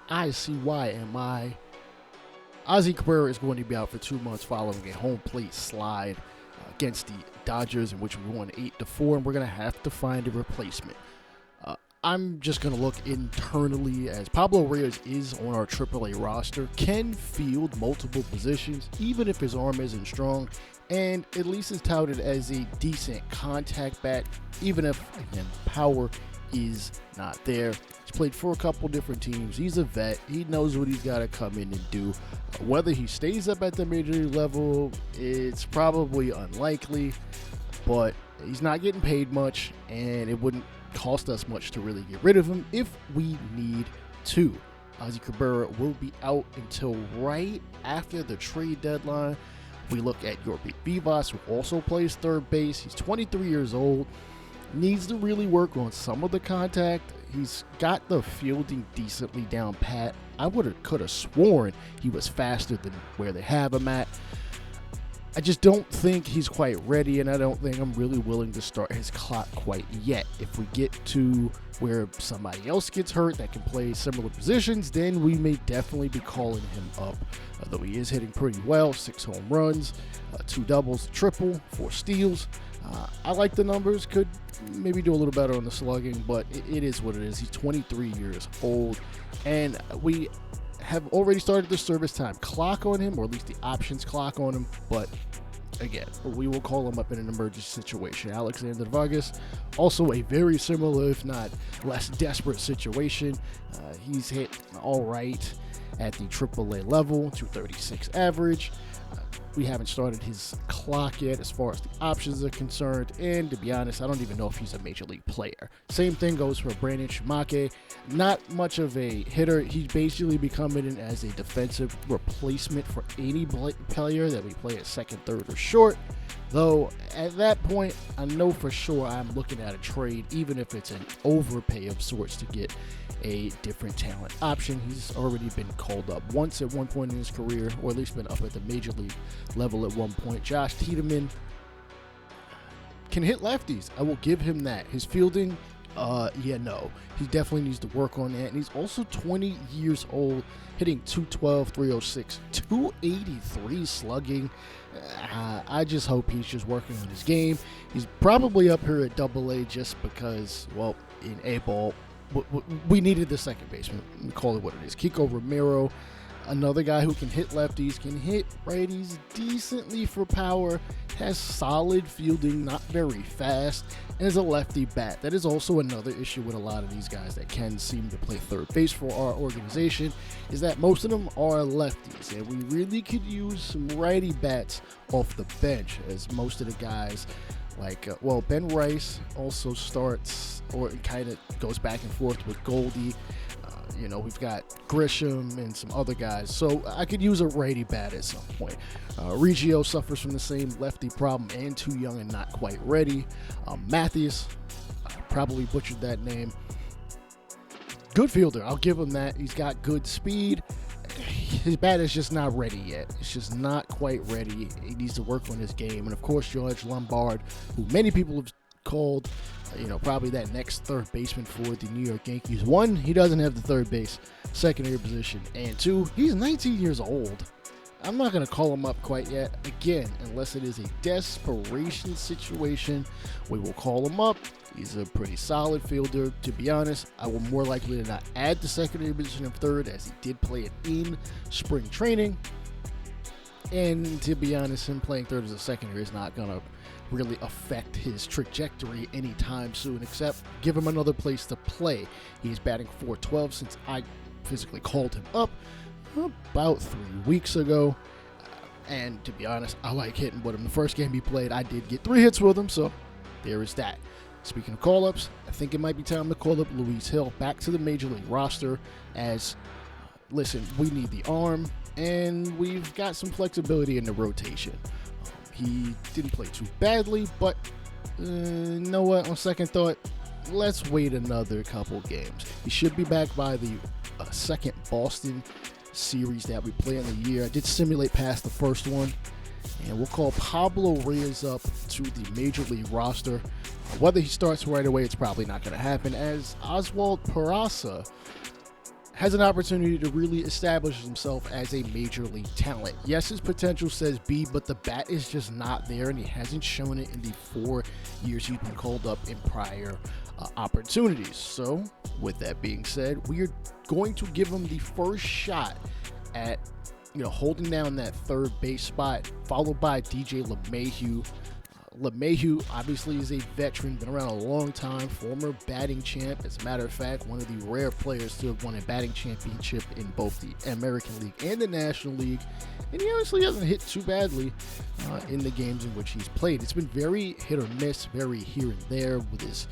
I see why. And Ozzy Cabrera is going to be out for 2 months following a home plate slide against the Dodgers, in which we won 8-4, and we're going to have to find a replacement. I'm just going to look internally, as Pablo Reyes is on our AAA roster, can field multiple positions, even if his arm isn't strong, and at least is touted as a decent contact bat, even if, again, power is not there. He's played for a couple different teams. He's a vet. He knows what he's got to come in and do. Whether he stays up at the major league level, it's probably unlikely, but he's not getting paid much, and it wouldn't cost us much to really get rid of him if we need to. Ozzy Cabrera will be out until right after the trade deadline. We look at Yorby Vivas, who also plays third base. He's 23 years old. Needs to really work on some of the contact. He's got the fielding decently down pat. I could have sworn he was faster than where they have him at. I just don't think he's quite ready, and I don't think I'm really willing to start his clock quite yet. If we get to where somebody else gets hurt that can play similar positions, then we may definitely be calling him up. Though he is hitting pretty well, 6 home runs, 2 doubles, triple, 4 steals. I like the numbers. Could maybe do a little better on the slugging, but it is what it is. He's 23 years old, and we have already started the service time clock on him, or at least the options clock on him. But again, we will call him up in an emergency situation. Alexander Vargas, also a very similar, if not less desperate situation. He's hit all right at the AAA level, 236 average. We haven't started his clock yet as far as the options are concerned, and to be honest, I don't even know if he's a major league player. Same thing goes for Brandon Shimake. Not much of a hitter. He's basically becoming in as a defensive replacement for any player that we play at second, third, or short. Though at that point, I know for sure I'm looking at a trade, even if it's an overpay of sorts to get a different talent option. He's already been called up once at one point in his career, or at least been up at the major league level at one point. Josh Tiedemann can hit lefties. I will give him that. His fielding, no. He definitely needs to work on that. And he's also 20 years old, hitting 212, 306, 283 slugging. I just hope he's just working on his game. He's probably up here at Double-A just because, well, in A-ball, we needed the second baseman. We call it what it is. Kiko Romero, another guy who can hit lefties, can hit righties decently for power, has solid fielding, not very fast, and is a lefty bat. That is also another issue with a lot of these guys that can seem to play third base for our organization, is that most of them are lefties, and we really could use some righty bats off the bench, as most of the guys like, Ben Rice also starts, or kind of goes back and forth with Goldie. We've got Grisham and some other guys. So I could use a righty bat at some point. Reggio suffers from the same lefty problem and too young and not quite ready. Matthews, probably butchered that name. Good fielder. I'll give him that. He's got good speed. His bat is just not ready yet. It's just not quite ready. He needs to work on his game. And of course, George Lombard, who many people have called, probably that next third baseman for the New York Yankees. 1, he doesn't have the third base secondary position. And 2, he's 19 years old. I'm not going to call him up quite yet. Again, unless it is a desperation situation, we will call him up. He's a pretty solid fielder. To be honest, I will more likely to not add the secondary position of third, as he did play it in spring training. And to be honest, him playing third as a secondary is not going to really affect his trajectory anytime soon, except give him another place to play. He's batting .412 since I physically called him up about 3 weeks ago. And to be honest, I like hitting with him. The first game he played, I did get 3 hits with him, so there is that. Speaking of call-ups, I think it might be time to call up Luis Hill back to the Major League roster, as, listen, we need the arm, and we've got some flexibility in the rotation. He didn't play too badly, but you know what? On second thought, let's wait another couple games. He should be back by the second Boston series that we play in the year. I did simulate past the first one, and we'll call Pablo Reyes up to the Major League roster. Whether he starts right away, it's probably not going to happen, as Oswaldo Peraza has an opportunity to really establish himself as a major league talent. Yes, his potential says B, but the bat is just not there, and he hasn't shown it in the 4 years he's been called up in prior opportunities. So, with that being said, we are going to give him the first shot at holding down that third base spot, followed by DJ LeMahieu. LeMahieu obviously is a veteran, been around a long time, former batting champ. As a matter of fact, one of the rare players to have won a batting championship in both the American League and the National League. And he honestly hasn't hit too badly in the games in which he's played. It's been very hit or miss, very here and there with his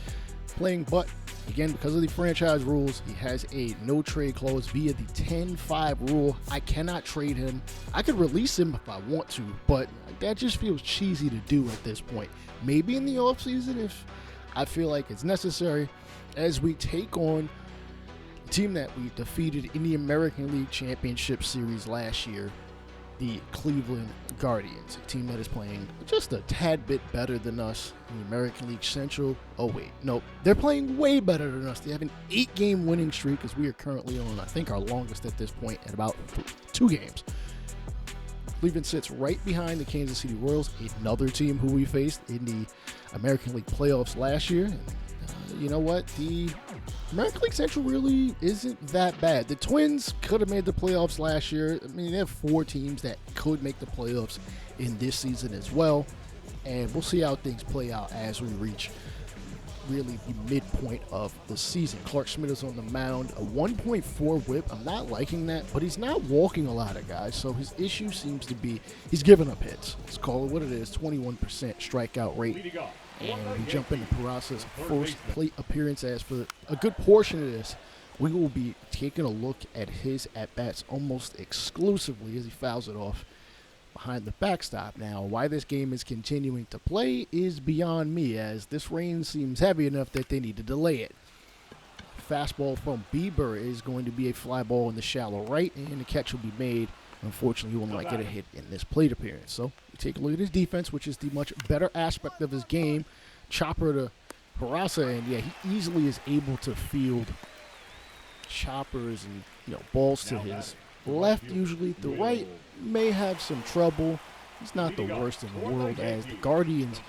playing, but again, because of the franchise rules, he has a no trade clause via the 10-5 rule. I cannot trade him. I could release him if I want to, but that just feels cheesy to do at this point. Maybe in the offseason if I feel like it's necessary, as we take on the team that we defeated in the American League Championship Series last year, the Cleveland Guardians, a team that is playing just a tad bit better than us in the American League Central. Oh wait, no, they're playing way better than us. They have an 8-game winning streak, as we are currently on, I think, our longest at this point at about 2 games. Cleveland sits right behind the Kansas City Royals, another team who we faced in the American League playoffs last year. And you know what? The American League Central really isn't that bad. The Twins could have made the playoffs last year. I mean, they have 4 teams that could make the playoffs in this season as well. And we'll see how things play out as we reach really the midpoint of the season. Clark Schmidt is on the mound, a 1.4 whip. I'm not liking that, but he's not walking a lot of guys. So his issue seems to be he's giving up hits. Let's call it what it is, 21% strikeout rate. And we jump into Peraza's first plate appearance. As for a good portion of this, we will be taking a look at his at-bats almost exclusively as he fouls it off behind the backstop. Now, why this game is continuing to play is beyond me, as this rain seems heavy enough that they need to delay it. Fastball from Bieber is going to be a fly ball in the shallow right, and the catch will be made. Unfortunately, he will not get a hit in this plate appearance. So we take a look at his defense, which is the much better aspect of his game. Chopper to Peraza, and yeah, he easily is able to field choppers and balls to his left. Usually the right may have some trouble. He's not the worst in the world, as the Guardians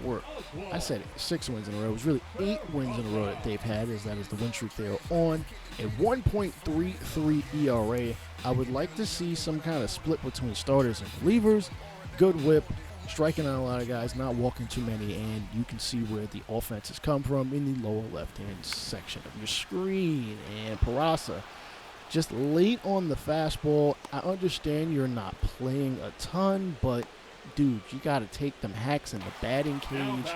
were, I said 6 wins in a row. It was really 8 wins in a row that they've had, as that is the win streak they are on. A 1.33 ERA. I would like to see some kind of split between starters and relievers. Good whip, striking out a lot of guys, not walking too many, and you can see where the offense has come from in the lower left-hand section of your screen. And Peraza, just late on the fastball. I understand you're not playing a ton, but dude, you got to take them hacks in the batting cage.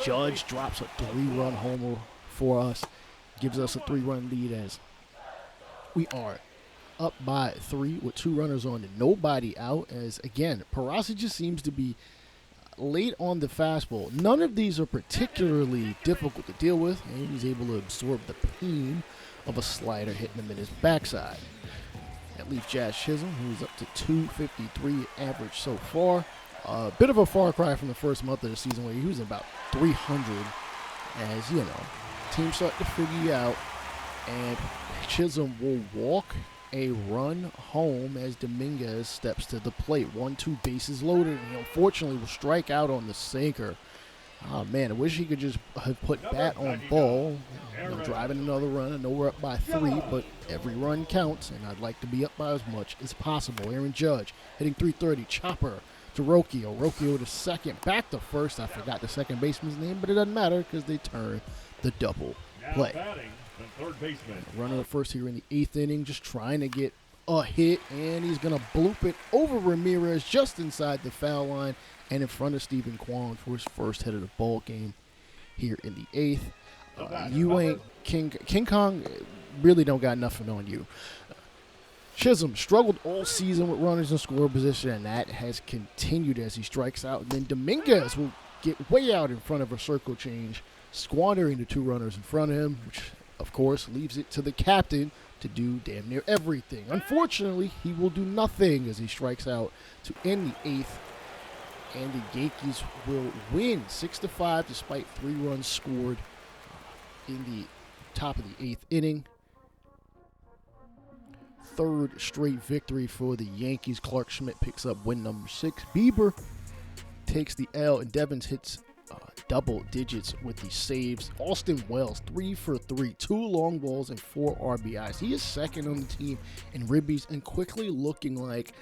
Judge drops a 3-run homer for us, gives us a 3-run lead as we are up by 3 with 2 runners on and nobody out. As again, Peraza just seems to be late on the fastball. None of these are particularly difficult to deal with, and he's able to absorb the pain of a slider hitting him in his backside. That leaves Jazz Chisholm, who's up to 253 average so far. A bit of a far cry from the first month of the season, where he was about 300. As teams start to figure you out, and Chisholm will walk a run home as Dominguez steps to the plate. 1-2 bases loaded, and he unfortunately will strike out on the sinker. Oh man, I wish he could just have put bat on ball. Driving another run. I know we're up by 3, but every run counts, and I'd like to be up by as much as possible. Aaron Judge hitting .330. Chopper to Rocchio. Rocchio to second. Back to first. I forgot the second baseman's name, but it doesn't matter because they turn the double play. Runner at first here in the 8th inning, just trying to get a hit, and he's going to bloop it over Ramirez just inside the foul line and in front of Stephen Kwan for his first hit of the ball game here in the 8th. You ain't King Kong, really don't got nothing on you. Chisholm struggled all season with runners in scoring position, and that has continued as he strikes out. And then Dominguez will get way out in front of a circle change, squandering the 2 runners in front of him, which of course leaves it to the captain to do damn near everything. Unfortunately, he will do nothing as he strikes out to end the 8th. And the Yankees will win 6-5 despite 3 runs scored in the top of the 8th inning. third straight victory for the Yankees. Clark Schmidt picks up win number 6. Bieber takes the L, and Devins hits double digits with the saves. Austin Wells, 3 for 3, 2 long balls and 4 RBIs. He is second on the team in ribbies and quickly looking like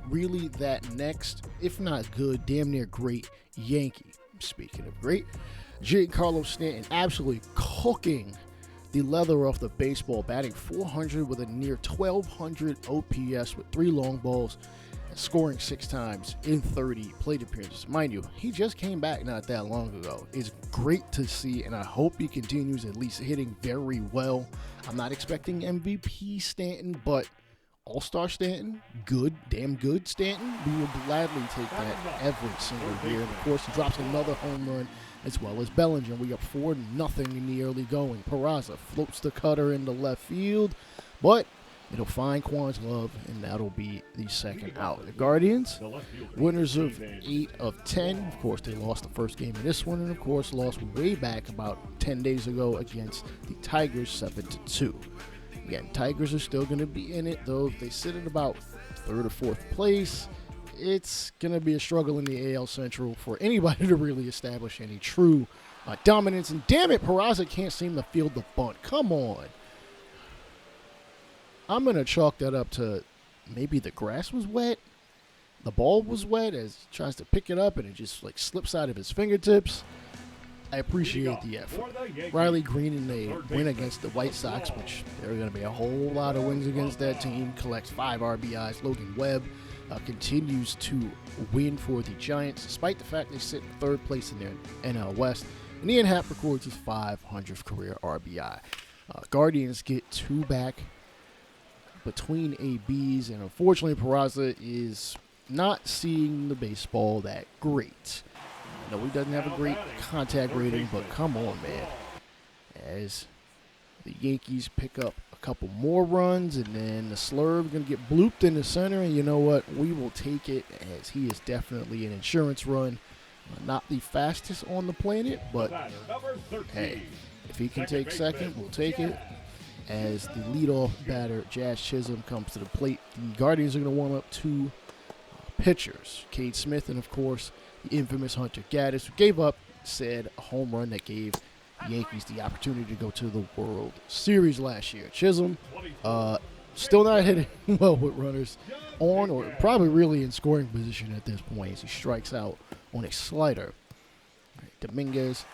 really that next, if not good, damn near great Yankee. Speaking of great, Giancarlo Stanton absolutely cooking the leather off the baseball, batting .400 with a near 1,200 OPS with 3 long balls, and scoring 6 times in 30 plate appearances. Mind you, he just came back not that long ago. It's great to see, and I hope he continues at least hitting very well. I'm not expecting MVP Stanton, but All-Star Stanton, good, damn good Stanton, we will gladly take that every single year. And of course, he drops another home run, as well as Bellinger. We up 4-0 in the early going. Peraza floats the cutter into left field, but it'll find Quan's Love, and that'll be the second out. The Guardians, winners of 8 of 10. Of course, they lost the first game of this one, and of course, lost way back about 10 days ago against the Tigers 7-2. Again, Tigers are still going to be in it, though they sit at about 3rd or 4th place. It's going to be a struggle in the AL Central for anybody to really establish any true dominance. And damn it, Peraza can't seem to field the bunt. Come on. I'm going to chalk that up to maybe the grass was wet, the ball was wet as he tries to pick it up and it just like slips out of his fingertips. I appreciate the effort. Riley Green in a win against the White Sox, which there are going to be a whole lot of wins against that team, collects 5 RBIs. Logan Webb continues to win for the Giants, despite the fact they sit in 3rd place in their NL West. And Ian Happ records his 500th career RBI. Guardians get 2 back between ABs, and unfortunately Peraza is not seeing the baseball that great. No, he doesn't have a great contact rating, but come on, man. As the Yankees pick up a couple more runs, and then the Slurve going to get blooped in the center, and you know what? We will take it, as he is definitely an insurance run. Not the fastest on the planet, but hey, if he can take second, we'll take it. As the leadoff batter, Jazz Chisholm, comes to the plate, the Guardians are going to warm up 2 pitchers, Cade Smith, and of course, the infamous Hunter Gaddis, who gave up said home run that gave the Yankees the opportunity to go to the World Series last year. Chisholm, still not hitting well with runners on, or probably really in scoring position at this point, as he strikes out on a slider. Dominguez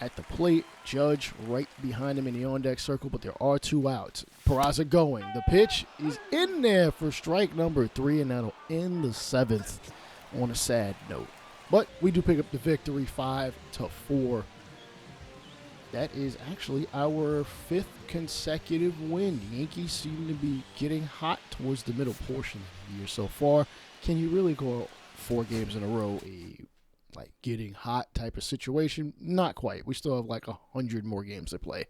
at the plate, Judge right behind him in the on-deck circle, but there are 2 outs. Peraza going. The pitch is in there for strike number 3, and that'll end the 7th on a sad note. But we do pick up the victory, 5-4. That is actually our 5th consecutive win. The Yankees seem to be getting hot towards the middle portion of the year so far. Can you really call 4 games in a row a getting hot type of situation? Not quite. We still have 100 more games to play.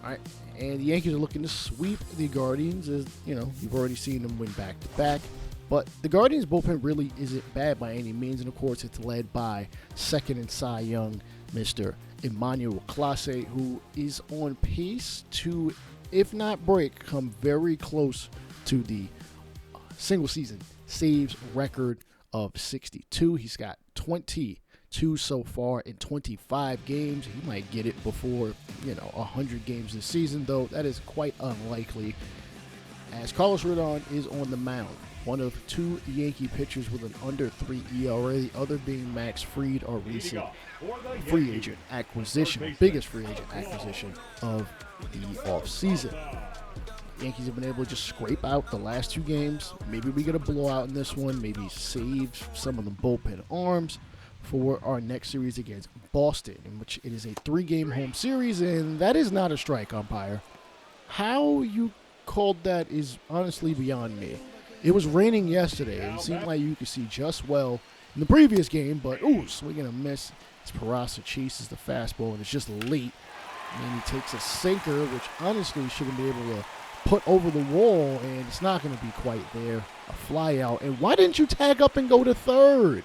All right, and the Yankees are looking to sweep the Guardians, as you know, you've already seen them win back-to-back. But the Guardians' bullpen really isn't bad by any means, and of course it's led by second and Cy Young, Mr. Emmanuel Clase, who is on pace to, if not break, come very close to the single-season saves record of 62. He's got 22 so far in 25 games. He might get it before 100 games this season, though that is quite unlikely, as Carlos Rodon is on the mound. One of 2 Yankee pitchers with an under 3 ERA, the other being Max Fried, our recent free agent acquisition, biggest free agent acquisition of the offseason. Yankees have been able to just scrape out the last 2 games. Maybe we get a blowout in this one, maybe save some of the bullpen arms for our next series against Boston, in which it is a 3-game home series, and that is not a strike, umpire. How you called that is honestly beyond me. It was raining yesterday. It seemed like you could see just well in the previous game, but swing and a miss as Peraza chases the fastball, and it's just late. And then he takes a sinker, which honestly shouldn't be able to put over the wall, and it's not going to be quite there. A fly out. And why didn't you tag up and go to third?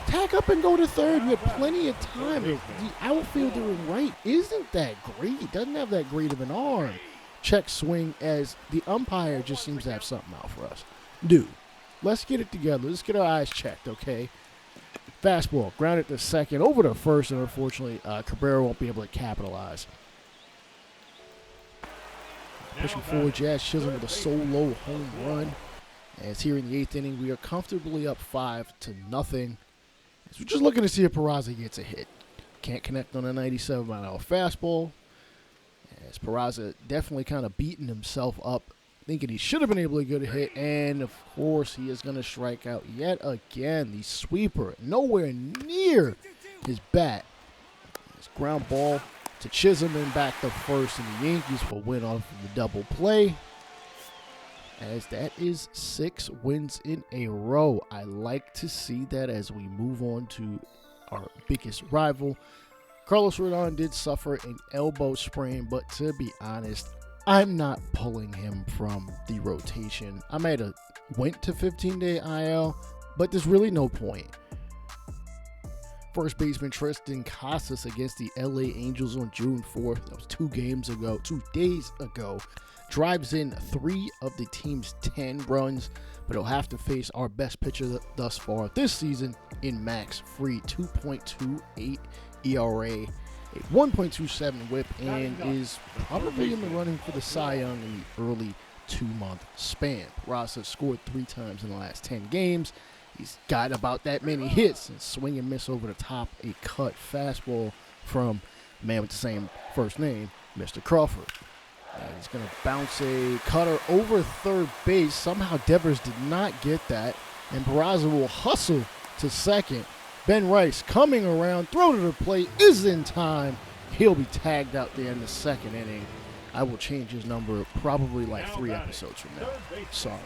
Tag up and go to third. You had plenty of time. The outfielder in right isn't that great. He doesn't have that great of an arm. check swing as the umpire just seems to have something out for us. Dude, let's get it together. Let's get our eyes checked, okay? Fastball, grounded to second, over to first, and unfortunately, Cabrera won't be able to capitalize. Pushing forward, Jazz Chisholm with a solo home run. As here in the 8th inning, we are comfortably up 5-0. As we're just looking to see if Peraza gets a hit. Can't connect on a 97-mile-an-hour fastball. As Peraza definitely kind of beating himself up, thinking he should have been able to get a hit, and of course he is going to strike out yet again. The sweeper nowhere near his bat. His ground ball to Chisholm and back to first, and the Yankees will win off of the double play. As that is 6 wins in a row. I like to see that as we move on to our biggest rival. Carlos Rodon did suffer an elbow sprain, but to be honest, I'm not pulling him from the rotation. I might have went to 15-day IL, but there's really no point. First baseman Tristan Casas against the LA Angels on June 4th. That was 2 days ago. Drives in 3 of the team's 10 runs, but he'll have to face our best pitcher thus far this season in Max Fried. 2.28 ERA, a 1.27 whip, and is probably in the running for the Cy Young in the early 2-month span. Peraza scored 3 times in the last 10 games. He's got about that many hits and swing and miss over the top. A cut fastball from a man with the same first name, Mr. Crawford. And he's going to bounce a cutter over third base. Somehow Devers did not get that. And Peraza will hustle to second. Ben Rice coming around, throw to the plate, is in time. He'll be tagged out there in the 2nd inning. I will change his number probably like 3 episodes from now. Sorry.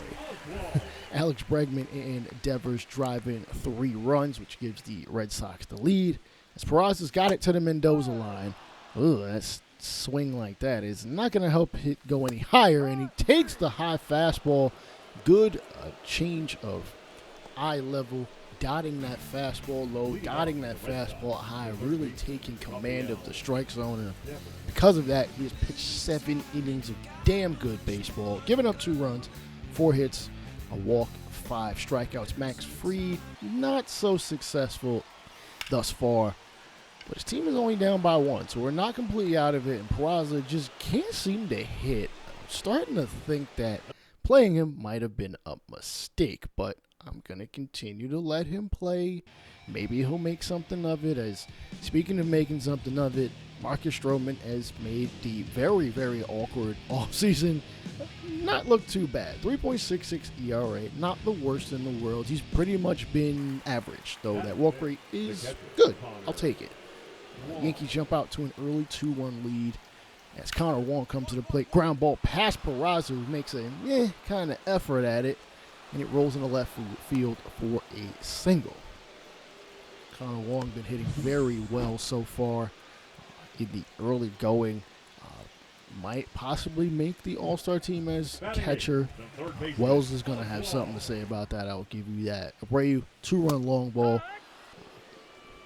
Alex Bregman and Devers drive in 3 runs, which gives the Red Sox the lead. As Peraza's got it to the Mendoza line. Ooh, that's swing like that is not going to help it go any higher, and he takes the high fastball. Good change of eye level, dotting that fastball low, dotting that fastball high, really taking command of the strike zone. And because of that, he has pitched 7 innings of damn good baseball, giving up 2 runs, 4 hits, a walk, 5 strikeouts. Max Fried, not so successful thus far, but his team is only down by 1, so we're not completely out of it, and Peraza just can't seem to hit. I'm starting to think that playing him might have been a mistake, but I'm going to continue to let him play. Maybe he'll make something of it. As speaking of making something of it, Marcus Stroman has made the very, very awkward offseason not look too bad. 3.66 ERA, not the worst in the world. He's pretty much been average, though that walk rate is good. I'll take it. Yankees jump out to an early 2-1 lead as Connor Wong comes to the plate. Ground ball past Peraza, who makes a kind of effort at it, and it rolls in the left field for a single. Connor Wong been hitting very well so far in the early going. Might possibly make the All-Star team as catcher. Wells is going to have something to say about that. I'll give you that. Abreu, 2-run long ball.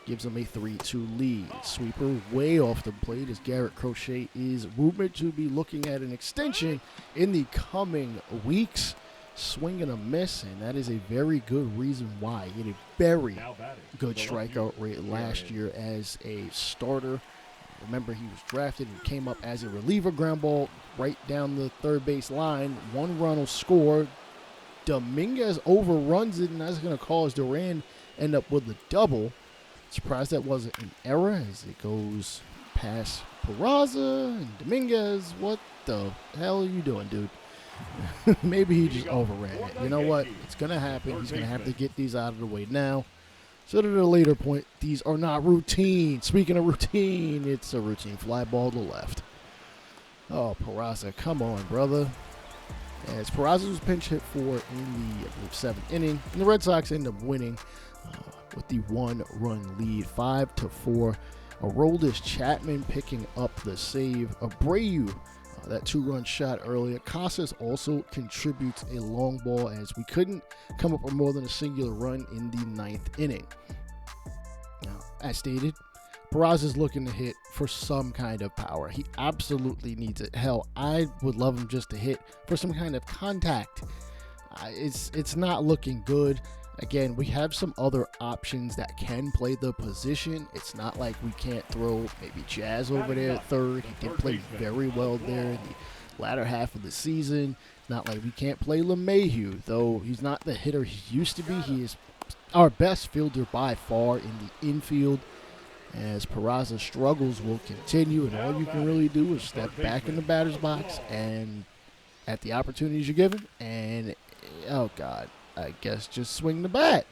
Gives them a 3-2 lead. Sweeper way off the plate as Garrett Crochet is rumored to be looking at an extension in the coming weeks. Swing and a miss, and that is a very good reason why. He had a very good strikeout rate last year as a starter. Remember, he was drafted and came up as a reliever. Ground ball right down the third base line. 1 run will score. Dominguez overruns it, and that's going to cause Duran end up with a double. Surprised that wasn't an error as it goes past Peraza and Dominguez. What the hell are you doing, dude? Maybe he just overran it. You know what? It's going to happen. He's going to have to get these out of the way now. So at a later point, these are not routine. Speaking of routine, it's a routine fly ball to left. Oh, Peraza, come on, brother. As Peraza was pinch hit for in the 7th inning, and the Red Sox end up winning with the 1-run lead, 5-4. Aroldis Chapman picking up the save. Abreu, that 2-run shot earlier. Casas also contributes a long ball as we couldn't come up with more than a singular run in the 9th inning. Now, as stated, Peraza's looking to hit for some kind of power. He absolutely needs it. Hell, I would love him just to hit for some kind of contact. It's not looking good. Again, we have some other options that can play the position. It's not like we can't throw maybe Jazz over there at third. He did play very well there in the latter half of the season. Not like we can't play LeMahieu, though he's not the hitter he used to be. He is our best fielder by far in the infield. As Peraza's struggles will continue, and all you can really do is step back in the batter's box and at the opportunities you're given, and oh God, I guess just swing the bat.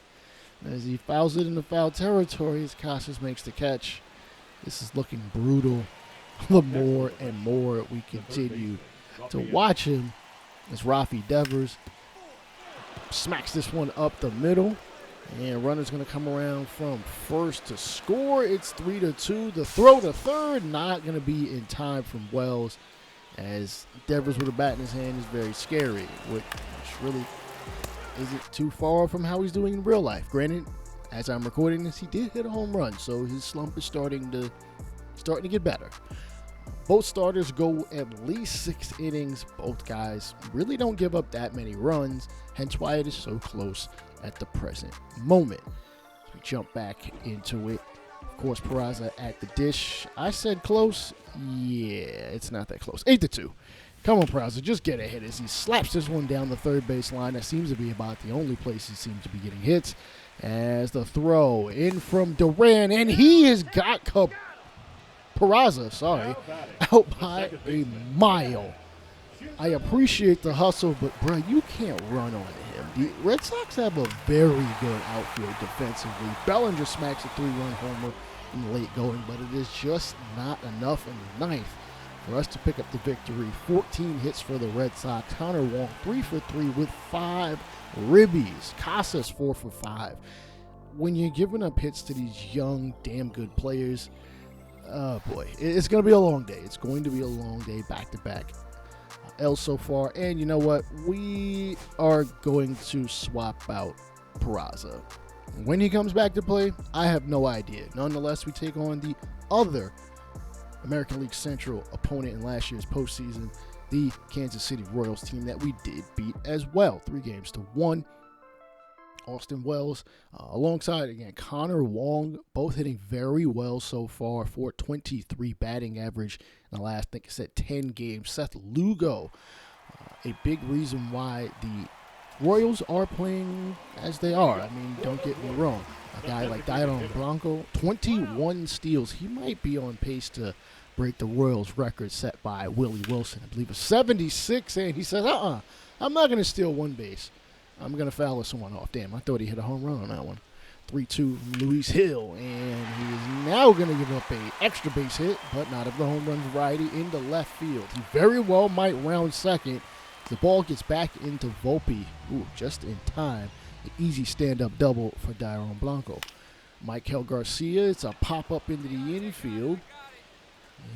As he fouls it in the foul territory, as Casas makes the catch. This is looking brutal the more and more we continue to watch him, as Rafi Devers smacks this one up the middle. And runner's going to come around from first to score. It's 3-2. The throw to third, not going to be in time from Wells, as Devers with a bat in his hand is very scary, which really isn't too far from how he's doing in real life. Granted, as I'm recording this, he did hit a home run, so his slump is starting to get better. Both starters go at least 6 innings. Both guys really don't give up that many runs, hence why it is so close at the present moment. As we jump back into it, of course, Peraza at the dish. I said close. Yeah, it's not that close. 8-2. Come on, Peraza, just get a hit as he slaps this one down the third base line. That seems to be about the only place he seems to be getting hits. As the throw in from Duran, and he has got Peraza, out by a mile. I appreciate the hustle, but, bro, you can't run on him. The Red Sox have a very good outfield defensively. Bellinger smacks a 3-run homer in the late going, but it is just not enough in the ninth for us to pick up the victory. 14 hits for the Red Sox. Connor Wong 3 for 3 with 5 ribbies. Casas 4 for 5. When you're giving up hits to these young, damn good players, oh boy, it's going to be a long day. It's going to be a long day back-to-back. L so far, and you know what? We are going to swap out Peraza. When he comes back to play, I have no idea. Nonetheless, we take on the other American League Central opponent in last year's postseason, the Kansas City Royals team that we did beat as well, 3-1. Austin Wells, alongside, again, Connor Wong, both hitting very well so far, 423 batting average in the last, I think I said, 10 games. Seth Lugo, a big reason why the Royals are playing as they are. I mean, don't get me wrong. A guy like Dairon Blanco, 21 steals. He might be on pace to break the Royals record set by Willie Wilson. I believe it's 76, and he says, I'm not going to steal one base. I'm going to foul this one off. Damn, I thought he hit a home run on that one. 3-2 from Luis Hill, and he is now going to give up a extra base hit, but not of the home run variety, into left field. He very well might round second. The ball gets back into Volpe. Ooh, just in time. An easy stand-up double for Dairon Blanco. Michael Garcia, it's a pop-up into the infield.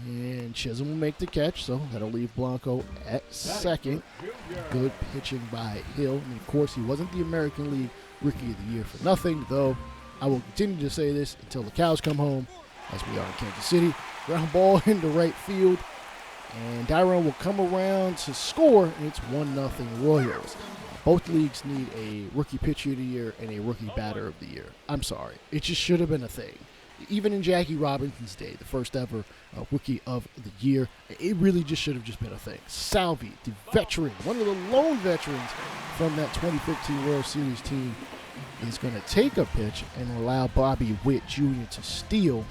And Chisholm will make the catch, so that'll leave Blanco at second. Good pitching by Hill. And, of course, he wasn't the American League Rookie of the Year for nothing, though I will continue to say this until the cows come home, as we are in Kansas City. Ground ball into right field, and Dairon will come around to score, and it's 1-0 Royals. Both leagues need a Rookie Pitcher of the Year and a Rookie Batter of the Year. I'm sorry. It just should have been a thing. Even in Jackie Robinson's day, the first ever Rookie of the Year, it really just should have just been a thing. Salvi, the veteran, one of the lone veterans from that 2015 World Series team, is going to take a pitch and allow Bobby Witt Jr. to steal,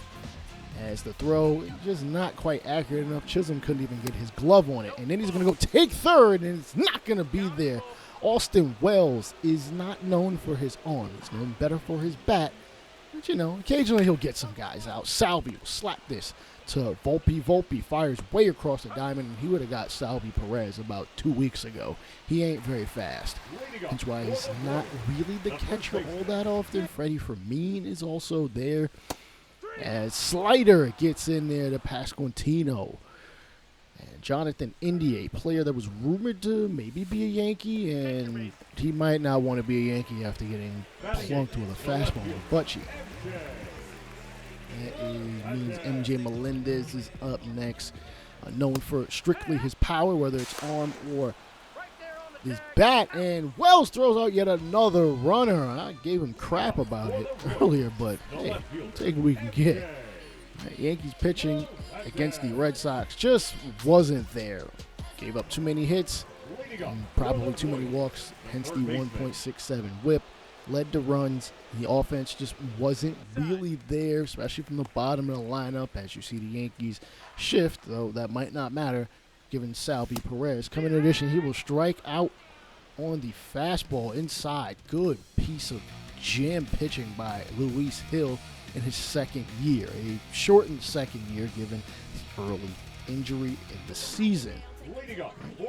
as the throw is just not quite accurate enough. Chisholm couldn't even get his glove on it, and then he's going to go take third, and it's not going to be there. Austin Wells is not known for his arm. He's known better for his bat. But, you know, occasionally he'll get some guys out. Salvi will slap this to Volpe. Volpe fires way across the diamond, and he would have got Salvi Perez about 2 weeks ago. He ain't very fast. That's why he's not really the catcher all that often. Freddie Fermin is also there. As Slider gets in there to Pasquantino. And Jonathan India, a player that was rumored to maybe be a Yankee, and he might not want to be a Yankee after getting plunked with a fastball with butt cheek. Means MJ Melendez is up next. Known for strictly his power, whether it's arm or his bat. And Wells throws out yet another runner. I gave him crap about it earlier, but hey, we'll take what we can get. Yankees pitching against the Red Sox just wasn't there. Gave up too many hits, and probably too many walks, hence the 1.67 whip. Led to runs. The offense just wasn't really there, especially from the bottom of the lineup. As you see the Yankees shift, though that might not matter, given Oswaldo Peraza. Coming in addition, he will strike out on the fastball inside. Good piece of jam pitching by Luis Hill in his second year. A shortened second year given the early injury in the season.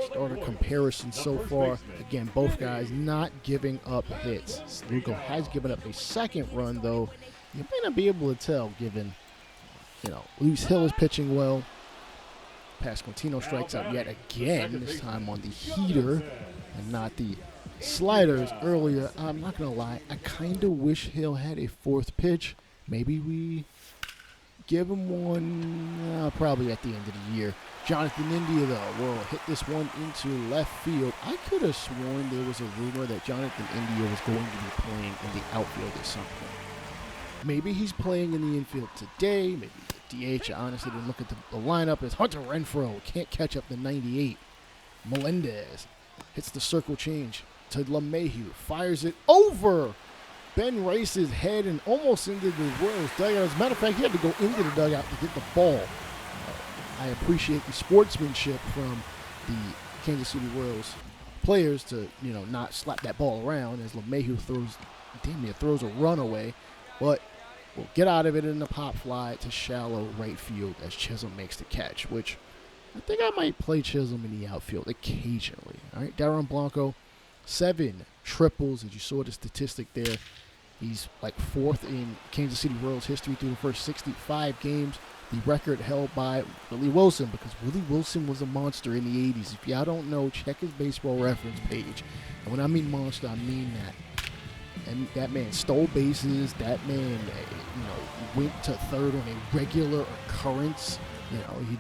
Starter comparison so far. Again, both guys not giving up hits. Lugo has given up a second run, though. You may not be able to tell, given, Luis Hill is pitching well. Pasquantino strikes out yet again, this time on the heater and not the sliders earlier. I'm not going to lie, I kind of wish Hill had a fourth pitch. Maybe we give him one probably at the end of the year. Jonathan India, though, will hit this one into left field. I could have sworn there was a rumor that Jonathan India was going to be playing in the outfield at some point. Maybe he's playing in the infield today. Maybe the DH. I honestly didn't look at the lineup. It's Hunter Renfroe. Can't catch up to 98. Melendez hits the circle change to LeMahieu. Fires it over Ben Rice's head and almost into the Royals dugout. As a matter of fact, he had to go into the dugout to get the ball. I appreciate the sportsmanship from the Kansas City Royals players to, not slap that ball around as LeMahieu throws a run away. But we'll get out of it in the pop fly to shallow right field as Chisholm makes the catch, which I think I might play Chisholm in the outfield occasionally. All right, Darren Blanco, 7 triples, as you saw the statistic there. He's like 4th in Kansas City Royals history through the first 65 games. The record held by Willie Wilson, because Willie Wilson was a monster in the 80s. If y'all don't know, check his baseball reference page. And when I mean monster, I mean that. And that man stole bases. That man, went to third on a regular occurrence. He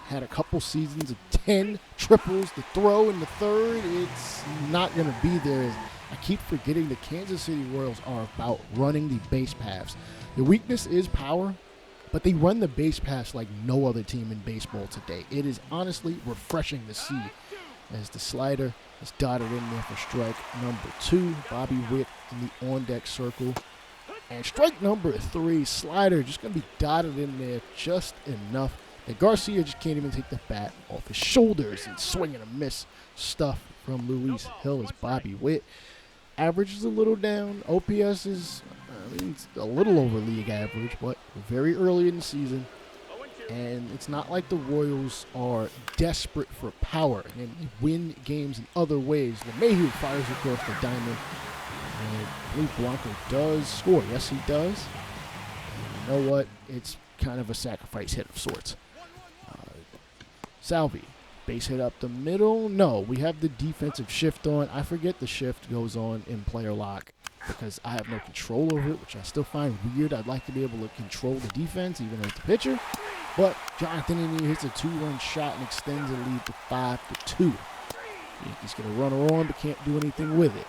had a couple seasons of 10 triples to throw in the third. It's not going to be there. I keep forgetting the Kansas City Royals are about running the base paths. The weakness is power, but they run the base paths like no other team in baseball today. It is honestly refreshing to see as the slider is dotted in there for strike number 2. Bobby Witt in the on-deck circle. And strike number 3, slider just going to be dotted in there just enough that Garcia just can't even take the bat off his shoulders. And swing and a miss stuff from Luis Hill as Bobby Witt. Average is a little down. OPS is it's a little over league average, but very early in the season. And it's not like the Royals are desperate for power and win games in other ways. LeMahieu fires across the diamond. And I believe Blanco does score. Yes, he does. And you know what? It's kind of a sacrifice hit of sorts. Salvi, base hit up the middle. No, we have the defensive shift on. I forget the shift goes on in player lock because I have no control over it, which I still find weird. I'd like to be able to control the defense, even though it's the pitcher. But Jonathan India hits a 2-run shot and extends the lead to 5-2. Yankees get a runner on, but can't do anything with it.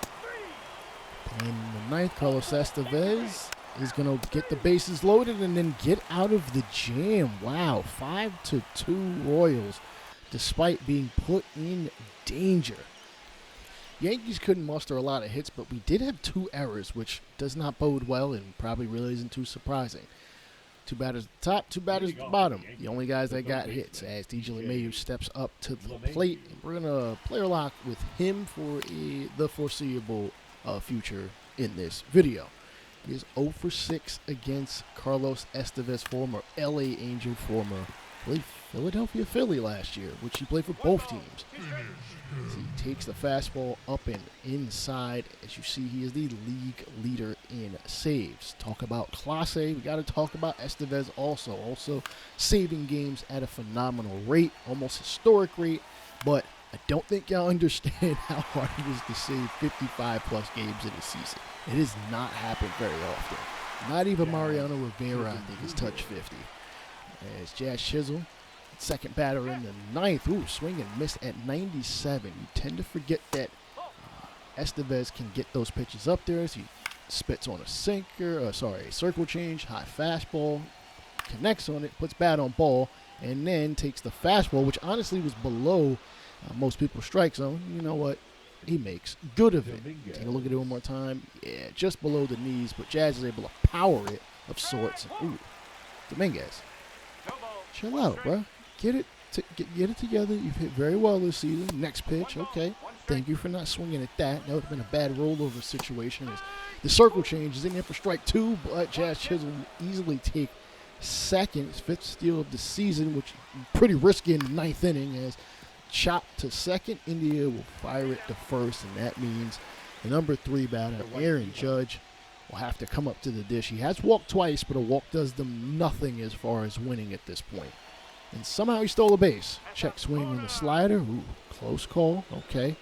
And in the 9th, Carlos Estevez is going to get the bases loaded and then get out of the jam. Wow, 5-2 Royals, despite being put in danger. Yankees couldn't muster a lot of hits, but we did have 2 errors, which does not bode well and probably really isn't too surprising. 2 batters at the top, 2 batters at the bottom. The only guys that got hits as DJ LeMahieu steps up to the plate. We're going to player lock with him for the foreseeable future in this video. He is 0 for 6 against Carlos Estevez, former LA Angel, former Philadelphia Philly last year, which he played for both teams. As he takes the fastball up and inside. As you see, he is the league leader in saves. Talk about classe. We got to talk about Estevez also. Also saving games at a phenomenal rate, almost historic rate. But I don't think y'all understand how hard it is to save 55-plus games in a season. It has not happened very often. Not even Mariano Rivera, I think, has touched 50. As Jazz Chisholm, second batter in the ninth. Ooh, swing and miss at 97. You tend to forget that Estevez can get those pitches up there as he spits on a circle change, high fastball, connects on it, puts bat on ball, and then takes the fastball, which honestly was below most people's strike zone. You know what? He makes good of it. Take a look at it one more time. Yeah, just below the knees, but Jazz is able to power it of sorts. Ooh, Dominguez. Chill out, bro. Get it together. You've hit very well this season. Next pitch, okay. Thank you for not swinging at that. That would have been a bad rollover situation. As the circle change is in there for strike two, but Jazz Chisholm will easily take second. His fifth steal of the season, which is pretty risky in the ninth inning. As chopped to second, India will fire it to first, and that means the number 3 batter, Aaron Judge, will have to come up to the dish. He has walked twice, but a walk does them nothing as far as winning at this point. And somehow he stole a base. Check swing on the slider. Ooh, close call. Okay.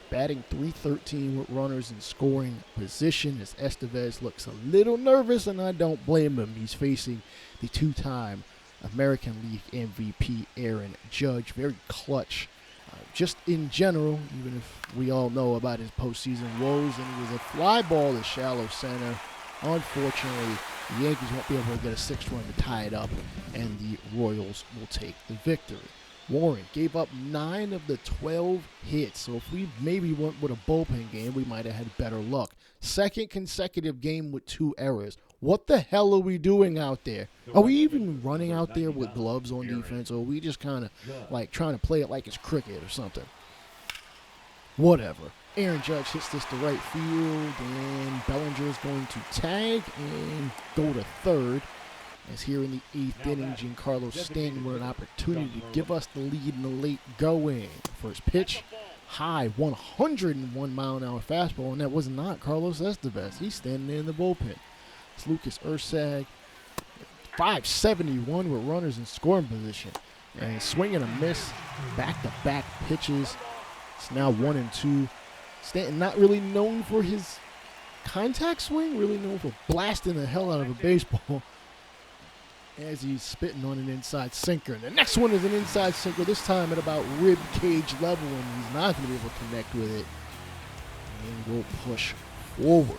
Batting .313 with runners in scoring position as Estevez looks a little nervous, and I don't blame him. He's facing the 2-time American League MVP Aaron Judge. Very clutch. Just in general, even if we all know about his postseason woes, and he was a fly ball to shallow center. Unfortunately, the Yankees won't be able to get a 6th run to tie it up, and the Royals will take the victory. Warren gave up 9 of the 12 hits, so if we maybe went with a bullpen game, we might have had better luck. Second consecutive game with 2 errors. What the hell are we doing out there? Are we even running out there with gloves on defense, or are we just kind of like trying to play it like it's cricket or something? Whatever. Aaron Judge hits this to right field, and Bellinger is going to tag and go to third. As here in the 8th inning, Giancarlo Stanton with an opportunity to give us the lead in the late going. First pitch, high 101-mile-an-hour fastball, and that was not Carlos Estevez. He's standing there in the bullpen. It's Lucas Ursag, 571 with runners in scoring position. And swing and a miss, back-to-back pitches. It's now 1-2. Stanton not really known for his contact swing, really known for blasting the hell out of a baseball. As he's spitting on an inside sinker. And the next one is an inside sinker, this time at about rib cage level, and he's not going to be able to connect with it. And we'll push forward.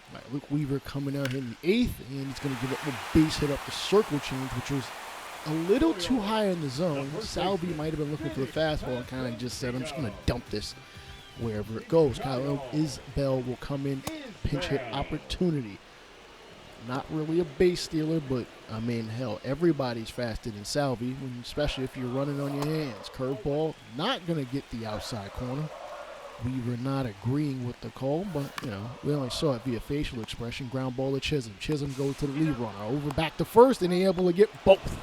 All right, Luke Weaver coming out here in the 8th, and he's going to give up a base hit up the circle change, which was a little too high in the zone. Salvi might have been looking for the fastball and kind of just said, I'm just going to dump this wherever it goes. Kyle Isbell will come in, pinch hit opportunity. Not really a base stealer, but, I mean, hell, everybody's faster than Salvi, especially if you're running on your hands. Curveball, not going to get the outside corner. Weaver not agreeing with the call, but, you know, we only saw it via facial expression. Ground ball to Chisholm. Chisholm goes to the lead runner. Over back to first, and they're able to get both.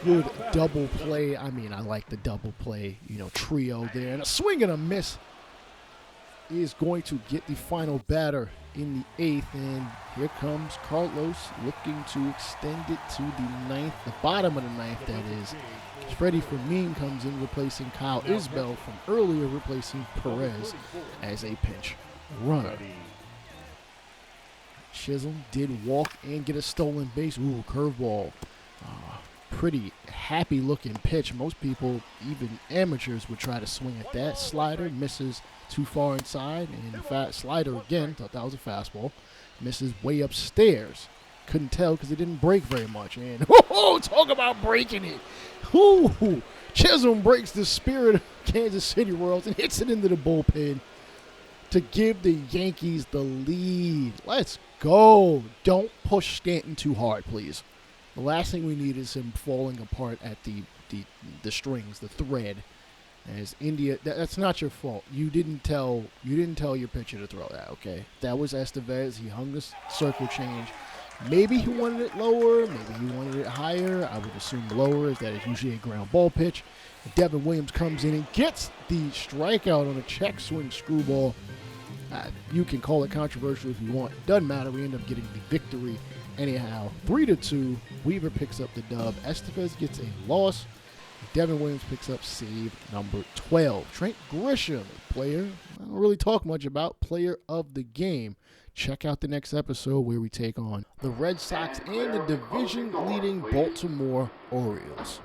Good double play. I mean, I like the double play, trio there. And a swing and a miss is going to get the final batter in the 8th, and here comes Carlos looking to extend it to the 9th, the bottom of the 9th, that is. Freddie Fermin comes in replacing Kyle Isbell from earlier, replacing Perez as a pinch runner. Chisholm did walk and get a stolen base. Ooh, curveball. Pretty happy looking pitch. Most people, even amateurs, would try to swing at that. Slider misses too far inside, and in fact, slider again, thought that was a fastball, misses way upstairs. Couldn't tell because it didn't break very much. And talk about breaking it. Chisholm breaks the spirit of Kansas City Royals and hits it into the bullpen to give the Yankees the lead. Let's go. Don't push Stanton too hard, please. The last thing we need is him falling apart at the strings, the thread. As India, that's not your fault. You didn't tell your pitcher to throw that, okay? That was Estevez. He hung the circle change. Maybe he wanted it lower. Maybe he wanted it higher. I would assume lower, as that is usually a ground ball pitch. And Devin Williams comes in and gets the strikeout on a check swing screwball. You can call it controversial if you want. It doesn't matter. We end up getting the victory anyhow. 3-2. Weaver picks up the dub. Estevez gets a loss. Devin Williams picks up save number 12. Trent Grisham, player I don't really talk much about, player of the game. check out the next episode where we take on the Red Sox and the division-leading Baltimore Orioles.